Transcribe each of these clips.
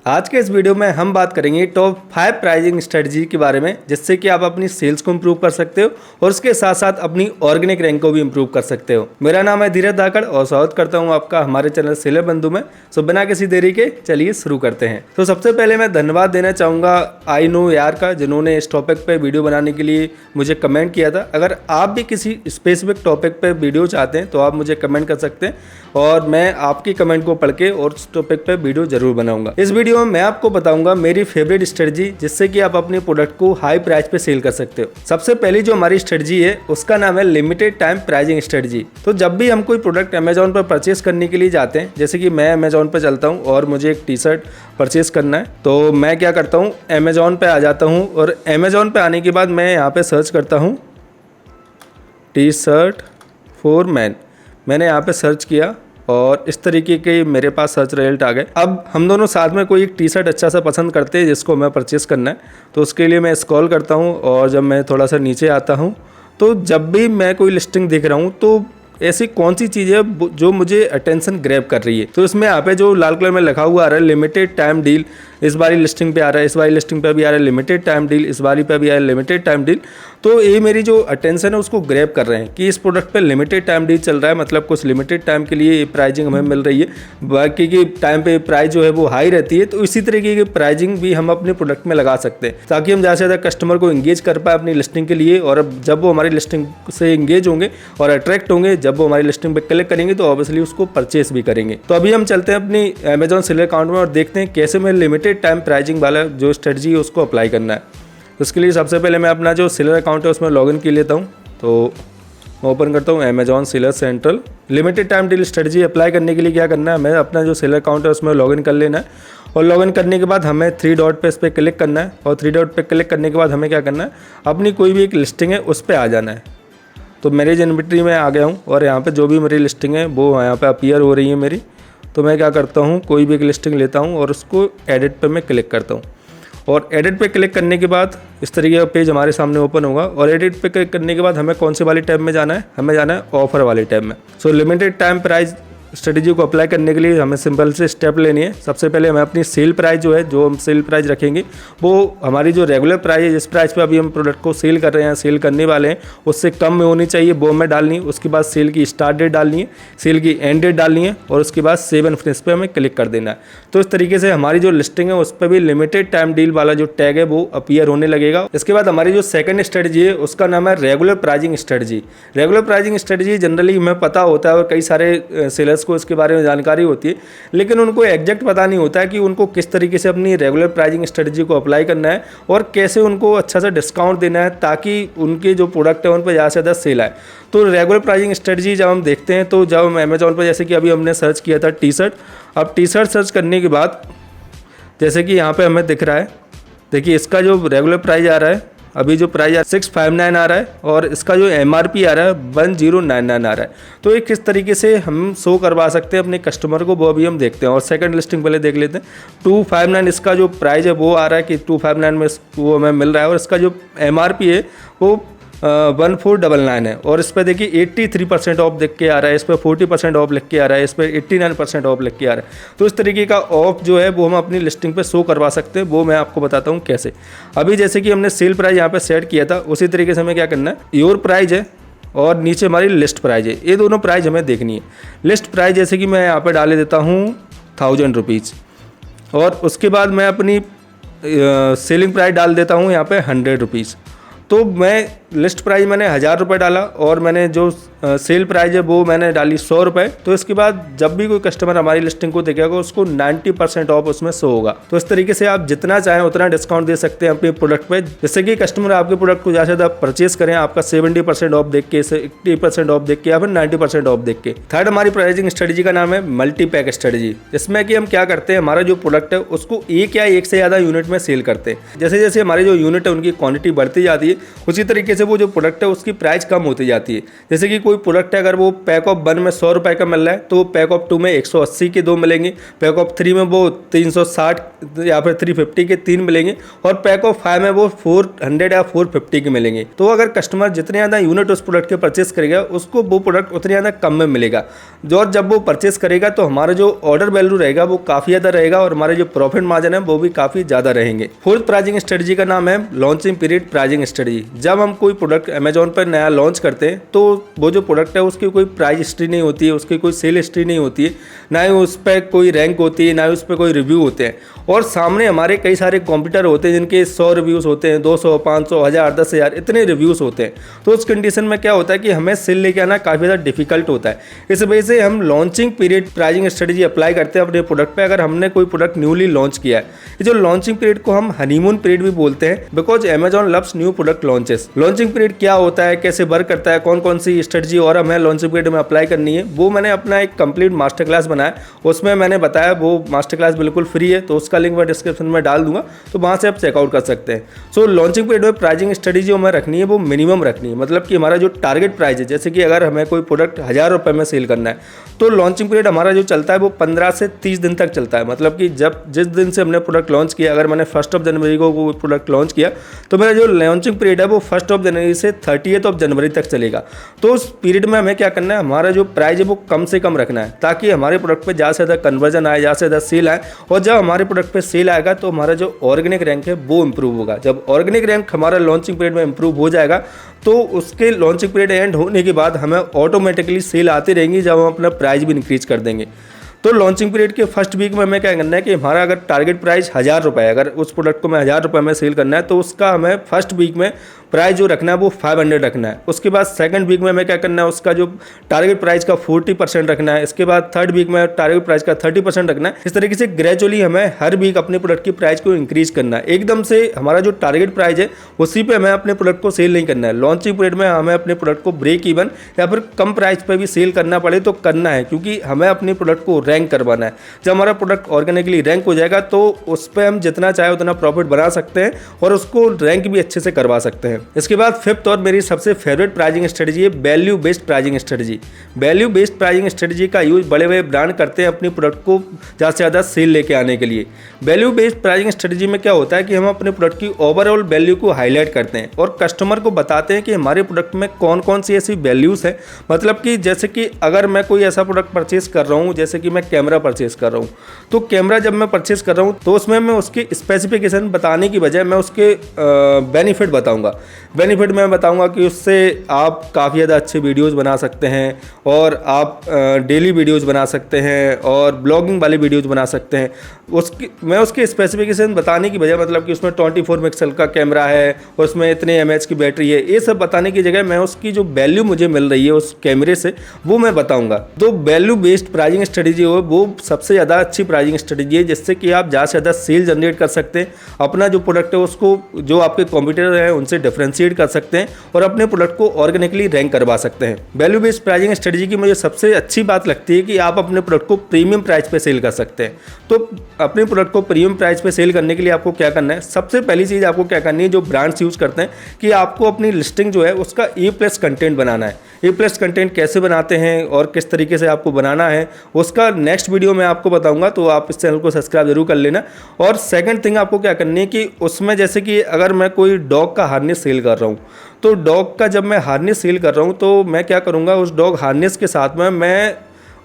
आज के इस वीडियो में हम बात करेंगे टॉप 5 प्राइसिंग स्ट्रेटजी के बारे में, जिससे कि आप अपनी सेल्स को इंप्रूव कर सकते हो और उसके साथ साथ अपनी ऑर्गेनिक रैंक को भी इंप्रूव कर सकते हो। मेरा नाम है धीरज धाकड़ और स्वागत करता हूं आपका हमारे चैनल सेलर बंधु में। सो बिना किसी देरी के चलिए शुरू करते हैं। तो सबसे पहले मैं धन्यवाद देना चाहूँगा आई नो यार का, जिन्होंने इस टॉपिक पर वीडियो बनाने के लिए मुझे कमेंट किया था। अगर आप भी किसी स्पेसिफिक टॉपिक पर वीडियो चाहते हैं तो आप मुझे कमेंट कर सकते हैं और मैं आपकी कमेंट को पढ़ के और उस टॉपिक पर वीडियो जरूर बनाऊंगा। इस वीडियो में मैं आपको बताऊंगा मेरी फेवरेट स्ट्रेटजी, जिससे कि आप अपने प्रोडक्ट को हाई प्राइस पे सेल कर सकते हो। सबसे पहली जो हमारी स्ट्रेटजी है उसका नाम है लिमिटेड टाइम प्राइसिंग स्ट्रेटजी। तो जब भी हम कोई प्रोडक्ट अमेजोन पर परचेस करने के लिए जाते हैं, जैसे कि मैं अमेजोन पर चलता हूँ और मुझे एक टी शर्ट परचेस करना है, तो मैं क्या करता हूँ, अमेजोन पर आ जाता हूँ और अमेजोन पर आने के बाद मैं यहाँ पर सर्च करता हूँ टी शर्ट फॉर मैन। मैंने यहाँ पे सर्च किया और इस तरीके के मेरे पास सर्च रिजल्ट आ गए। अब हम दोनों साथ में कोई एक टी शर्ट अच्छा सा पसंद करते हैं जिसको मैं परचेस करना है, तो उसके लिए मैं स्क्रॉल करता हूँ और जब मैं थोड़ा सा नीचे आता हूँ तो जब भी मैं कोई लिस्टिंग देख रहा हूँ तो ऐसी कौन सी चीज़ है जो मुझे अटेंशन ग्रैब कर रही है। तो इसमें यहाँ पे जो लाल कलर में लिखा हुआ आ रहा है लिमिटेड टाइम डील, इस बारी लिस्टिंग पे आ रहा है, इस बारी लिस्टिंग पे भी आ रहा है लिमिटेड टाइम डील, इस बारी पे भी आ रहा है लिमिटेड टाइम डील। तो ये मेरी जो अटेंशन है उसको ग्रैब कर रहे हैं कि इस प्रोडक्ट पे लिमिटेड टाइम डील चल रहा है, मतलब कुछ लिमिटेड टाइम के लिए प्राइजिंग हमें मिल रही है। बाकी की टाइम पे प्राइस जो है वो हाई रहती है, तो इसी तरीके की प्राइजिंग भी हम अपने प्रोडक्ट में लगा सकते हैं ताकि हम ज़्यादा से ज़्यादा कस्टमर को इंगेज कर पाए अपनी लिस्टिंग के लिए। और जब वो हमारी लिस्टिंग से इंगेज होंगे और अट्रैक्ट होंगे, जब वो हमारी लिस्टिंग पे क्लिक करेंगे तो ऑब्वियसली उसको परचेस भी करेंगे। तो अभी हम चलते हैं अपनी अमेजॉन सेलर अकाउंट में और देखते हैं कैसे मैं लिमिटेड टाइम प्राइजिंग वाला जो स्ट्रेटजी है उसको अप्लाई करना है। उसके लिए सबसे पहले मैं अपना जो सेलर अकाउंट है उसमें लॉगिन कर लेता हूँ। तो मैं ओपन करता हूँ Amazon seller central. Limited time deal strategy apply करने के लिए क्या करना है, हमें अपना जो सेलर अकाउंट है उसमें लॉगिन कर लेना है और लॉगिन करने के बाद हमें 3 डॉट पे इस पर क्लिक करना है और 3 डॉट पे क्लिक करने के बाद हमें क्या करना है, अपनी कोई भी एक लिस्टिंग है उस पर आ जाना है। तो मेरे इन्वेंटरी में आ गया हूँ और यहाँ पे जो भी मेरी लिस्टिंग है वो यहाँ पे अपीयर हो रही है मेरी। तो मैं क्या करता हूँ, कोई भी एक लिस्टिंग लेता हूँ और उसको एडिट पे मैं क्लिक करता हूँ और एडिट पे क्लिक करने के बाद इस तरीके का पेज हमारे सामने ओपन होगा। और एडिट पे क्लिक करने के बाद हमें कौन से वाले टैब में जाना है, हमें जाना है ऑफर वाले टैब में। सो लिमिटेड टाइम प्राइस स्ट्रेटजी को अप्लाई करने के लिए हमें सिंपल से स्टेप लेनी है। सबसे पहले हमें अपनी सेल प्राइस जो है, जो हम सेल प्राइस रखेंगे वो हमारी जो रेगुलर प्राइस है, जिस प्राइस पे अभी हम प्रोडक्ट को सेल कर रहे हैं, सेल करने वाले हैं, उससे कम में होनी चाहिए, वो हमें डालनी है। उसके बाद सेल की स्टार्ट डेट डालनी है, सेल की एंड डेट डालनी है और उसके बाद सेव एंड फिनिश पे हमें क्लिक कर देना है। तो इस तरीके से हमारी जो लिस्टिंग है उस पर भी लिमिटेड टाइम डील वाला जो टैग है वो अपीयर होने लगेगा। इसके बाद हमारी जो सेकंड स्ट्रेटजी है उसका नाम है regular pricing strategy. Regular pricing strategy generally हमें पता होता है और कई सारे सेलर्स को इसके बारे में जानकारी होती है, लेकिन उनको एग्जैक्ट पता नहीं होता है कि उनको किस तरीके से अपनी रेगुलर प्राइसिंग स्ट्रेटजी को अप्लाई करना है और कैसे उनको अच्छा सा डिस्काउंट देना है ताकि उनके जो प्रोडक्ट है उन पर ज़्यादा से ज़्यादा सेल आए। तो रेगुलर प्राइसिंग स्ट्रेटजी जब हम देखते हैं, तो जब हम अमेजोन पर, जैसे कि अभी हमने सर्च किया था टी शर्ट, अब टी शर्ट सर्च करने के बाद जैसे कि यहाँ पर हमें दिख रहा है, देखिए इसका जो रेगुलर प्राइस आ रहा है, अभी जो प्राइस 659 आ रहा है और इसका जो MRP आ रहा है 1099 आ रहा है। तो ये किस तरीके से हम शो करवा सकते हैं अपने कस्टमर को, वो अभी हम देखते हैं। और सेकंड लिस्टिंग पहले देख लेते हैं। 259 इसका जो प्राइस है वो आ रहा है कि 259 में वो हमें मिल रहा है और इसका जो MRP है वो 1499 है। और इस पर देखिए 83% ऑफ लिख के आ रहा है, इस पर 40% ऑफ लिख के आ रहा है, इस पर 89% ऑफ लिख के आ रहा है। तो इस तरीके का ऑफ जो है वो हम अपनी लिस्टिंग पे शो करवा सकते हैं, वो मैं आपको बताता हूँ कैसे। अभी जैसे कि हमने सेल प्राइस यहाँ पे सेट किया था, उसी तरीके से हमें क्या करना है, योर प्राइस है और नीचे हमारी लिस्ट प्राइस है, ये दोनों प्राइस हमें देखनी है। लिस्ट प्राइस जैसे कि मैं यहाँ पर डाले देता हूँ 1000 रुपीज़ और उसके बाद मैं अपनी सेलिंग प्राइस डाल देता हूँ यहाँ पे 100 रुपीज़। तो मैं लिस्ट प्राइस मैंने 1000 रुपये डाला और मैंने जो सेल प्राइस है वो मैंने डाली 100 रुपये। तो इसके बाद जब भी कोई कस्टमर हमारी लिस्टिंग को देखेगा उसको 90% ऑफ उसमें शो होगा। तो इस तरीके से आप जितना चाहें उतना डिस्काउंट दे सकते हैं अपने प्रोडक्ट पे, जिससे कि कस्टमर आपके प्रोडक्ट को ज़्यादा से ज़्यादा परचेस करें आपका 70% ऑफ देख के, 80% ऑफ देख के या फिर 90% ऑफ देख के। थर्ड हमारी प्राइसिंग स्ट्रेटजी का नाम है मल्टी पैक स्ट्रेटजी, जिसमें कि हम क्या करते हैं, हमारा जो प्रोडक्ट है उसको एक या एक से ज़्यादा यूनिट में सेल करते हैं। जैसे जैसे हमारी जो यूनिट है उनकी क्वान्टिटी बढ़ती जाती है, उसी तरीके से वो जो प्रोडक्ट है उसकी प्राइस कम होती जाती है। जैसे कि कोई प्रोडक्ट है, अगर वो पैक ऑफ 1 में 100 रुपये का मिल रहा है तो पैक ऑफ 2 में 180 के 2 मिलेंगे, पैक ऑफ 3 में वो 360 या फिर 350 के 3 मिलेंगे, और पैक ऑफ 5 में वो 400 या 450 के मिलेंगे। तो अगर कस्टमर जितने ज़्यादा यूनिट उस प्रोडक्ट के परचेस करेगा उसको वो प्रोडक्ट उतने ज़्यादा कम में मिलेगा। जो जब वो परचेस करेगा तो हमारा जो ऑर्डर वैल्यू रहेगा वो काफ़ी ज़्यादा रहेगा और हमारे जो प्रॉफिट मार्जिन है वो भी काफ़ी ज़्यादा रहेंगे। फोर्थ प्राइजिंग स्ट्रेटजी का नाम है लॉन्चिंग पीरियड प्राइजिंग स्ट्रेटजी। जब हम कोई प्रोडक्ट अमेजोन पर नया लॉन्च करते हैं तो वो जो प्रोडक्ट है उसकी कोई प्राइस हिस्ट्री नहीं होती है, उसकी कोई सेल हिस्ट्री नहीं होती है, ना ही उस पर कोई रैंक होती है, ना ही उस पर कोई रिव्यू होते हैं, और सामने हमारे कई सारे कॉम्पिटिटर होते हैं जिनके 100 रिव्यूज़ होते हैं, 200, 500, 1000, 10,000 इतने रिव्यूज़ होते हैं। तो उस कंडीशन में क्या होता है कि हमें सेल लेके आना काफ़ी ज़्यादा डिफिकल्ट होता है। इस वजह से हम launching period pricing strategy apply करते हैं अपने प्रोडक्ट पे। अगर हमने कोई प्रोडक्ट न्यूली लॉन्च किया है, ये जो लॉन्चिंग पीरियड को हम हनीमून पीरियड भी बोलते हैं, because Amazon loves new product launches. Launching period क्या होता है, कैसे वर्क करता है, कौन कौन सी स्ट्रेटजी और हमें लॉन्चिंग पीरियड में अप्लाई करनी है, वो मैंने अपना एक कंप्लीट मास्टर क्लास बनाया, उसमें मैंने बताया। वो मास्टर क्लास बिल्कुल फ्री है, तो उसका लिंक मैं डिस्क्रिप्शन में डाल दूंगा, तो वहाँ से आप चेकआउट कर सकते हैं। सो लॉन्चिंग पीरियड में प्राइजिंग स्ट्रेटजी जो हमें रखनी है वो मिनिमम रखनी है, मतलब कि हमारा जो टारगेट प्राइस है, जैसे कि अगर हमें कोई प्रोडक्ट 1000 रुपये में सेल करना है तो लॉन्चिंग पीरियड हमारा जो चलता है वो 15 से 30 दिन तक चलता है। मतलब कि जिस दिन से हमने प्रोडक्ट लॉन्च किया, अगर मैंने 1 जनवरी को वो प्रोडक्ट लॉन्च किया तो मेरा जो लॉन्चिंग पीरियड है वो 1 जनवरी से 30 जनवरी तक चलेगा। तो उस पीरियड में हमें क्या करना है, हमारा जो प्राइस है वो कम से कम रखना है, ताकि हमारे प्रोडक्ट पे ज़्यादा से ज़्यादा कन्वर्जन आए, ज़्यादा से ज़्यादा सेल आए, और जब हमारे प्रोडक्ट पे सेल आएगा तो हमारा जो ऑर्गेनिक रैंक है वो इंप्रूव होगा। जब ऑर्गेनिक रैंक हमारा लॉन्चिंग पीरियड में इंप्रूव हो जाएगा तो उसके लॉन्चिंग पीरियड एंड होने के बाद हमें ऑटोमेटिकली सेल आती रहेंगी, जब हम अपना प्राइस भी इंक्रीज कर देंगे। तो लॉन्चिंग पीरियड के फर्स्ट वीक में हमें क्या करना है कि हमारा अगर टारगेट प्राइस 1000 रुपये है, अगर उस प्रोडक्ट को मैं 1000 रुपये में सेल करना है तो उसका हमें फर्स्ट वीक में प्राइस जो रखना है वो 500 रखना है। उसके बाद सेकंड वीक में हमें क्या करना है, उसका जो टारगेट प्राइस का 40% रखना है। इसके बाद थर्ड वीक में टारगेट प्राइस का 30% रखना है। इस तरीके से ग्रेजुअली हमें हर वीक अपने प्रोडक्ट की प्राइस को इंक्रीज करना है। एकदम से हमारा जो टारगेट प्राइस है उसी पे हमें अपने प्रोडक्ट को सेल नहीं करना है। लॉन्चिंग पीरियड में हमें अपने प्रोडक्ट को ब्रेक इवन या फिर कम प्राइस पर भी सेल करना पड़े तो करना है, क्योंकि हमें अपने प्रोडक्ट को रैंक करवाना है। जब हमारा प्रोडक्ट ऑर्गेनिकली रैंक हो जाएगा तो उस पर हम जितना चाहे उतना प्रॉफिट बना सकते हैं और उसको रैंक भी अच्छे से करवा सकते हैं। इसके बाद फिफ्थ और मेरी सबसे फेवरेट प्राइजिंग स्ट्रेटजी है value based pricing strategy. Value based pricing strategy का यूज बड़े बड़े ब्रांड करते हैं अपने प्रोडक्ट को ज़्यादा से ज़्यादा सेल लेके आने के लिए। वैल्यू बेस्ड प्राइजिंग स्ट्रेटजी में क्या होता है कि हम अपने प्रोडक्ट की ओवरऑल वैल्यू को हाईलाइट करते हैं और कस्टमर को बताते हैं कि हमारे प्रोडक्ट में कौन कौन सी ऐसी वैल्यूज़ हैं। मतलब कि जैसे कि अगर मैं कोई ऐसा प्रोडक्ट परचेस कर रहा हूँ, जैसे कि मैं कैमरा परचेस कर रहा हूँ, तो कैमरा जब मैं परचेस कर रहा हूँ तो उसमें मैं उसके स्पेसिफिकेशन बताने की बजाय मैं उसके बेनिफिट बताऊँगा। बेनिफिट में बताऊँगा कि उससे आप काफ़ी ज़्यादा अच्छे वीडियोस बना सकते हैं और आप डेली वीडियोस बना सकते हैं और ब्लॉगिंग वाले वीडियोस बना सकते हैं। मैं उसके स्पेसिफिकेशन बताने की बजाय, मतलब कि उसमें 24 मेगापिक्सल का कैमरा है और उसमें इतने mAh की बैटरी है, ये सब बताने की जगह मैं उसकी जो वैल्यू मुझे मिल रही है उस कैमरे से वो मैं बताऊँगा। तो वैल्यू बेस्ड प्राइजिंग स्ट्रेटजी हो वो सबसे ज़्यादा अच्छी प्राइजिंग स्ट्रेटजी है, जिससे कि आप ज़्यादा से ज़्यादा सेल जनरेट कर सकते हैं। अपना जो प्रोडक्ट है उसको जो आपके कॉम्पिटिटर हैं उनसे डिफरेंशिएट कर सकते हैं और अपने प्रोडक्ट को ऑर्गेनिकली रैंक करवा सकते हैं। वैल्यू बेस्ड प्राइजिंग स्ट्रेटजी की मुझे सबसे अच्छी बात लगती है कि आप अपने प्रोडक्ट को प्रीमियम प्राइस पे सेल कर सकते हैं। तो अपने प्रोडक्ट को प्रीमियम प्राइस पे सेल करने के लिए आपको क्या करना है, सबसे पहली चीज़ आपको क्या करनी है, जो ब्रांड्स यूज़ करते हैं, कि आपको अपनी लिस्टिंग जो है उसका A+ कंटेंट बनाना है। A+ कंटेंट कैसे बनाते हैं और किस तरीके से आपको बनाना है उसका नेक्स्ट वीडियो में आपको बताऊंगा, तो आप इस चैनल को सब्सक्राइब जरूर कर लेना। और सेकंड थिंग आपको क्या करनी है कि उसमें जैसे कि अगर मैं कोई डॉग का हार्नेस सेल कर रहा हूँ, तो डॉग का जब मैं हार्नेस सेल कर रहा हूँ तो मैं क्या करूँगा, उस डॉग हार्नेस के साथ में मैं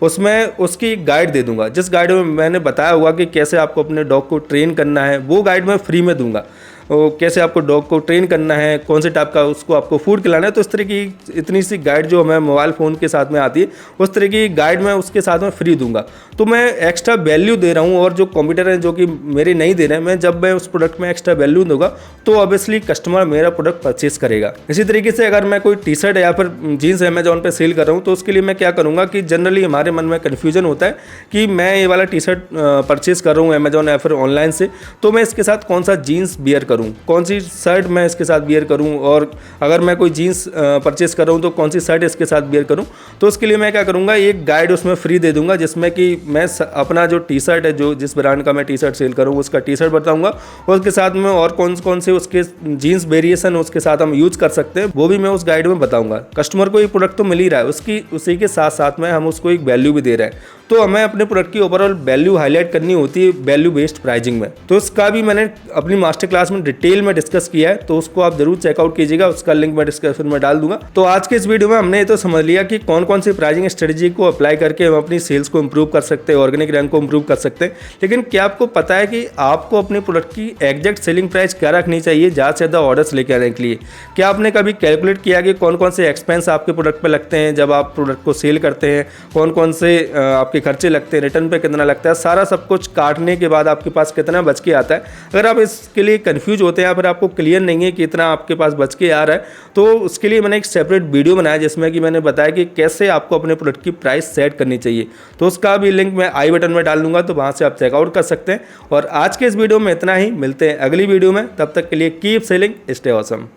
उसमें उसकी गाइड दे दूंगा। जिस गाइड में मैंने बताया होगा कि कैसे आपको अपने डॉग को ट्रेन करना है, वो गाइड मैं फ्री में दूंगा। कैसे आपको डॉग को ट्रेन करना है, कौन से टाइप का उसको आपको फूड खिलाना है, तो इस तरह की इतनी सी गाइड जो हमें मोबाइल फ़ोन के साथ में आती है उस तरह की गाइड मैं उसके साथ में फ्री दूंगा। तो मैं एक्स्ट्रा वैल्यू दे रहा हूँ और जो कॉम्पिटिटर हैं जो कि मेरे नहीं दे रहे हैं, जब मैं उस प्रोडक्ट में एक्स्ट्रा वैल्यू दूंगा तो ऑब्वियसली कस्टमर मेरा प्रोडक्ट परचेस करेगा। इसी तरीके से अगर मैं कोई टी-शर्ट या फिर जीन्स अमेजॉन पर सेल कर रहा हूँ तो उसके लिए मैं क्या करूँगा कि जनरली हमारे मन में कन्फ्यूजन होता है कि मैं ये वाला टी-शर्ट परचेस कर रहा हूँ अमेजॉन या फिर ऑनलाइन से, तो मैं इसके साथ कौन सा जीन्स बियर करूँ, कौन सी शर्ट मैं इसके साथ वियर करूँ, और अगर मैं कोई जीन्स परचेस कर रहा हूँ तो कौन सी शर्ट इसके साथ वियर करूँ। तो उसके लिए मैं क्या करूँगा, एक गाइड उसमें फ्री दे दूँगा, जिसमें कि मैं अपना जो टी शर्ट है, जो जिस ब्रांड का मैं टी शर्ट सेल करूँ उसका टी शर्ट बताऊँगा, और उसके साथ में और कौन से उसके जीन्स वेरिएशन उसके साथ हम यूज़ कर सकते हैं वो भी मैं उस गाइड में बताऊँगा। कस्टमर को ये प्रोडक्ट तो मिल ही रहा है, उसी के साथ साथ में हम उसको एक वैल्यू भी दे रहे हैं। तो हमें अपने प्रोडक्ट की ओवरऑल वैल्यू हाईलाइट करनी होती है वैल्यू बेस्ड प्राइसिंग में। तो इसका भी मैंने अपनी मास्टर क्लास में डिटेल में डिस्कस किया है, तो उसको आप जरूर चेकआउट कीजिएगा, उसका लिंक मैं डिस्क्रिप्शन में डाल दूंगा। तो आज के इस वीडियो में हमने ये तो समझ लिया कि कौन कौन सी प्राइसिंग स्ट्रेटजी को अप्लाई करके हम अपनी सेल्स को इंप्रूव कर सकते हैं, ऑर्गेनिक रैंक को इंप्रूव कर सकते हैं। लेकिन क्या आपको पता है कि आपको अपने प्रोडक्ट की एग्जैक्ट सेलिंग प्राइस क्या रखनी चाहिए ज़्यादा से ज़्यादा ऑर्डर्स लेके आने के लिए? क्या आपने कभी कैलकुलेट किया कि कौन कौन से एक्सपेंस आपके प्रोडक्ट पे लगते हैं जब आप प्रोडक्ट को सेल करते हैं, कौन कौन से आपके खर्चे लगते हैं, रिटर्न पे कितना लगता है, सारा सब कुछ काटने के बाद आपके पास कितना बच के आता है? अगर आप इसके लिए कंफ्यूज होते हैं या फिर आपको क्लियर नहीं है कि इतना आपके पास बच के आ रहा है, तो उसके लिए मैंने एक सेपरेट वीडियो बनाया जिसमें कि मैंने बताया कि कैसे आपको अपने प्रोडक्ट की प्राइस सेट करनी चाहिए। तो उसका भी लिंक मैं आई बटन में डाल दूंगा, तो वहाँ से आप चेकआउट कर सकते हैं। और आज के इस वीडियो में इतना ही, मिलते हैं अगली वीडियो में, तब तक के लिए कीप सेलिंग, स्टे ऑसम।